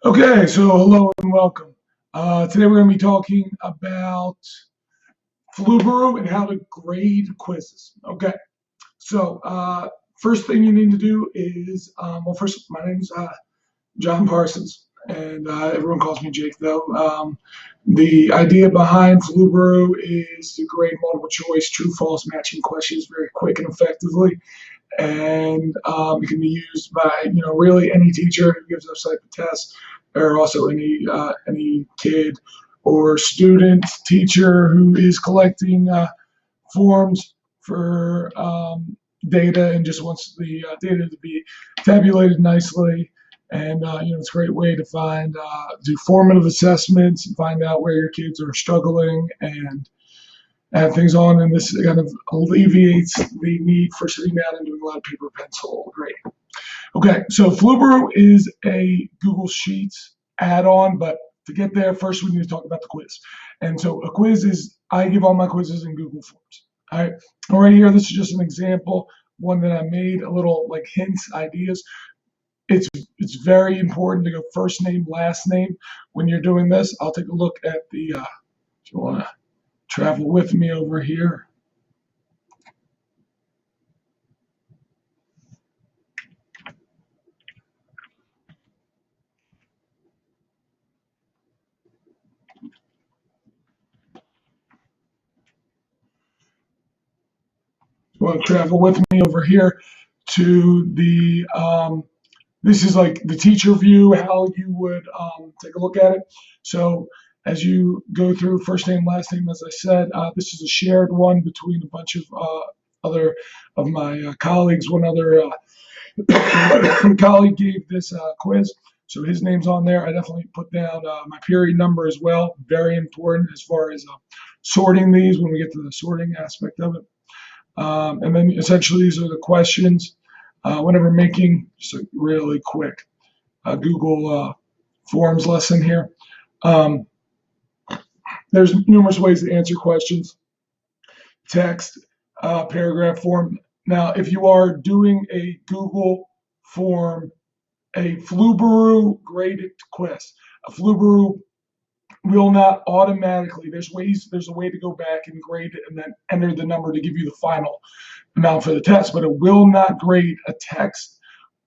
Okay, so hello and welcome. Today we're going to be talking about Flubaroo and how to grade quizzes. Okay, so first thing you need to do is, well, first, my name's John Parsons, and everyone calls me Jake, though. The idea behind Flubaroo is to grade multiple choice, true, false matching questions very quick and effectively. And it can be used by really any teacher who gives those type of tests, or also any kid or student teacher who is collecting forms for data and just wants the data to be tabulated nicely. And it's a great way to do formative assessments and find out where your kids are struggling and add things on, and this kind of alleviates the need for sitting down and doing a lot of paper pencil grading. Okay, so Flubaroo is a Google Sheets add-on, but to get there, first we need to talk about the quiz. And so a quiz is, I give all my quizzes in Google Forms. All right, right here, this is just an example, one that I made, a little like hints, ideas. It's very important to go first name, last name when you're doing this. I'll take a look at the, if you want to travel with me over here. Want to travel with me over here to the this is like the teacher view, how you would take a look at it. So as you go through first name, last name, as I said, this is a shared one between a bunch of other of my colleagues. One other colleague gave this quiz, so his name's on there. I definitely put down my period number as well. Very important as far as sorting these when we get to the sorting aspect of it. And then essentially these are the questions. Whenever making just a really quick Google Forms lesson here, there's numerous ways to answer questions: text, paragraph form. Now, if you are doing a Google form, a Flubaroo graded quiz, a Flubaroo will not automatically, there's a way to go back and grade it and then enter the number to give you the final amount for the test, but it will not grade a text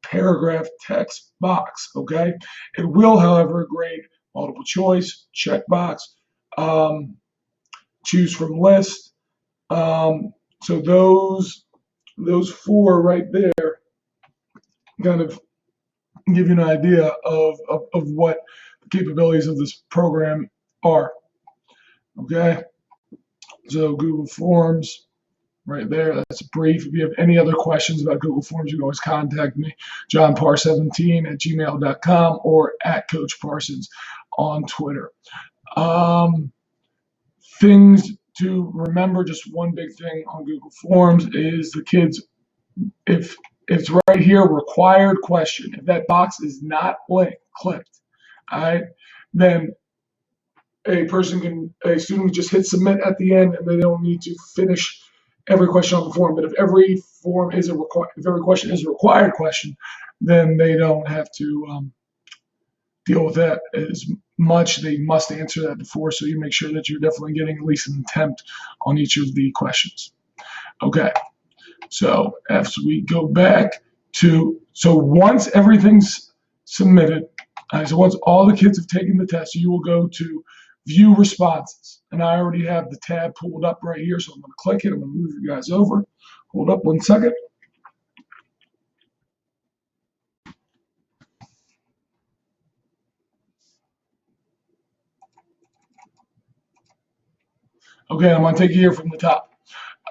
paragraph text box. Okay, it will, however, grade multiple choice, checkbox, choose from list. So those four right there kind of give you an idea of what the capabilities of this program are. Okay, so Google Forms right there, that's brief. If you have any other questions about Google Forms, you can always contact me, johnpar17@gmail.com, or at Coach Parsons on Twitter. Things to remember, just one big thing on Google Forms is the kids, if it's right here, required question, if that box is not clicked, all right, then a student can just hit submit at the end, and they don't need to finish every question on the form. But if every question is a required question, then they don't have to deal with that as much. They must answer that before, so you make sure that you're definitely getting at least an attempt on each of the questions. Okay, so as we go back to, so once everything's submitted, so once all the kids have taken the test, you will go to view responses. And I already have the tab pulled up right here, so I'm going to click it. I'm going to move you guys over. Hold up one second. Okay, I'm going to take you here from the top.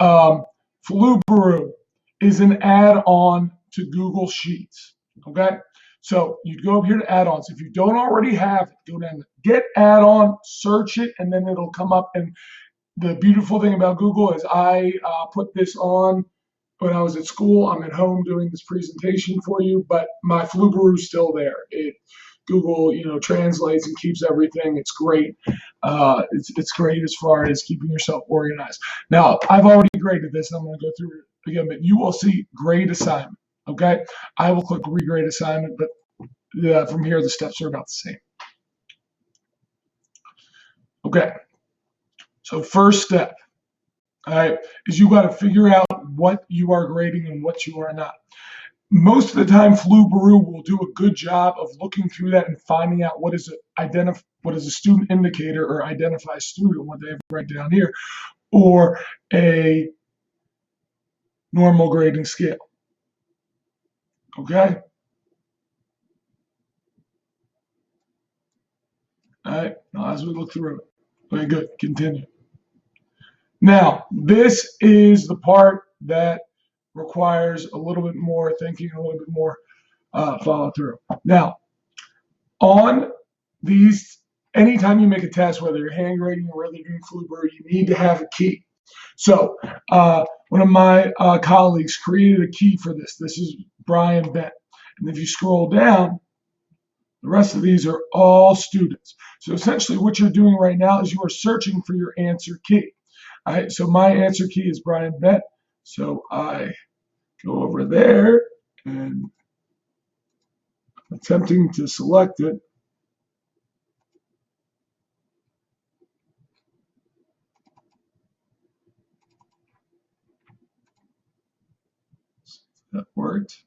Flubaroo is an add-on to Google Sheets. Okay, so you'd go up here to add-ons. If you don't already have it, go down to get add-on, search it, and then it'll come up. And the beautiful thing about Google is I put this on when I was at school. I'm at home doing this presentation for you, but my Flubaroo is still there. Google, translates and keeps everything. It's great. It's great as far as keeping yourself organized. Now, I've already graded this, and I'm going to go through it again, but you will see grade assignment. Okay, I will click regrade assignment, but from here, the steps are about the same. Okay, so first step, all right, is you got to figure out what you are grading and what you are not. Most of the time, Flubaroo will do a good job of looking through that and finding out what is a student indicator or identify student, what they have right down here, or a normal grading scale. Okay? All right, now as we look through it. Okay, good, continue. Now, this is the part that requires a little bit more thinking, a little bit more follow through. Now, on these, anytime you make a test, whether you're hand grading or whether you're doing Flubaroo, you need to have a key. So one of my colleagues created a key for this. This is Brian Bent. And if you scroll down, the rest of these are all students. So essentially what you're doing right now is you are searching for your answer key. All right, so my answer key is Brian Bent. So I go over there and attempting to select it. That worked.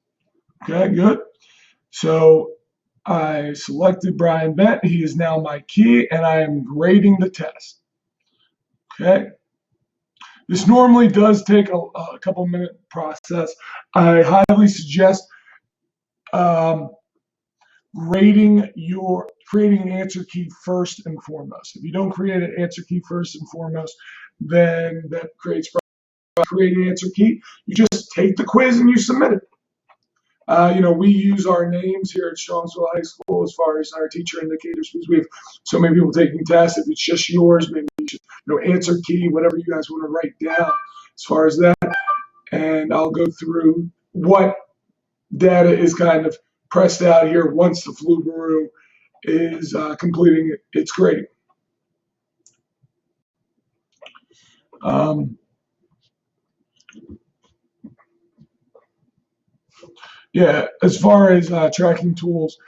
Okay, good. So I selected Brian Bent. He is now my key, and I am grading the test. Okay. This normally does take a couple minute process. I highly suggest creating an answer key first and foremost. If you don't create an answer key first and foremost, then that creates create an answer key. You just take the quiz and you submit it. We use our names here at Strongsville High School as far as our teacher indicators because we have so many people taking tests. If it's just yours, maybe you should, answer key, whatever you guys want to write down as far as that. And I'll go through what data is kind of pressed out here once the Flubaroo is completing its grading. Yeah, as far as tracking tools,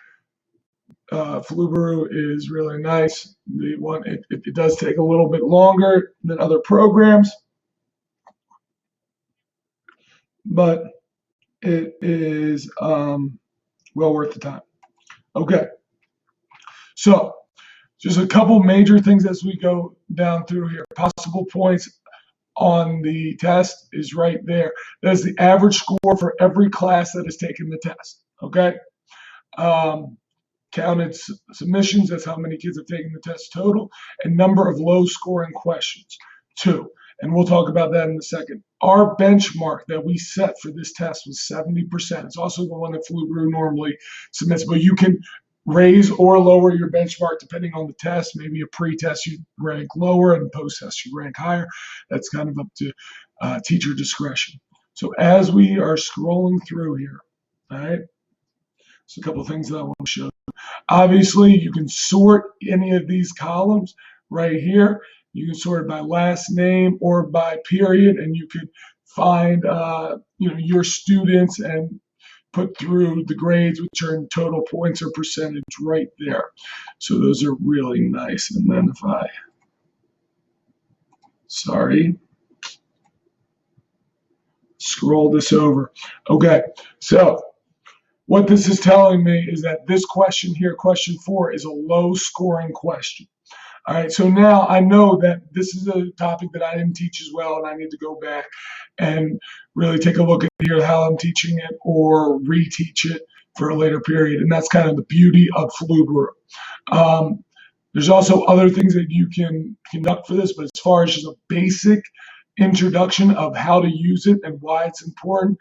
Flubaroo is really nice. It does take a little bit longer than other programs, but it is well worth the time. Okay, so just a couple major things as we go down through here. Possible points on the test is right there. That's the average score for every class that has taken the test. Okay. Counted submissions, that's how many kids have taken the test total, and number of low scoring questions, 2. And we'll talk about that in a second. Our benchmark that we set for this test was 70%. It's also the one that Flubaroo normally submits, but you can raise or lower your benchmark depending on the test. Maybe a pre-test you rank lower and post-test you rank higher. That's kind of up to teacher discretion. So as we are scrolling through here, all right, so a couple of things that I want to show you. Obviously, you can sort any of these columns right here. You can sort it by last name or by period, and you could find your students and put through the grades, which are in total points or percentage right there. So those are really nice. And then if I, scroll this over. Okay, so what this is telling me is that this question here, question 4, is a low scoring question. All right, so now I know that this is a topic that I didn't teach as well, and I need to go back and really take a look at here how I'm teaching it or reteach it for a later period. And that's kind of the beauty of Flubaroo. There's also other things that you can conduct for this, but as far as just a basic introduction of how to use it and why it's important,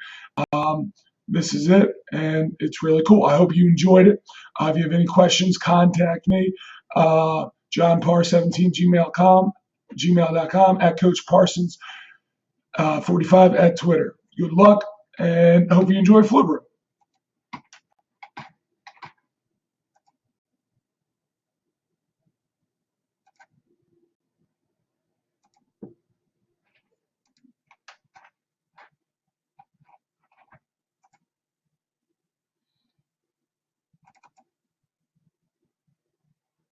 this is it, and it's really cool. I hope you enjoyed it. If you have any questions, contact me. johnpar17gmail.com, at Coach Parsons 45 at Twitter. Good luck, and I hope you enjoy Flubaroo.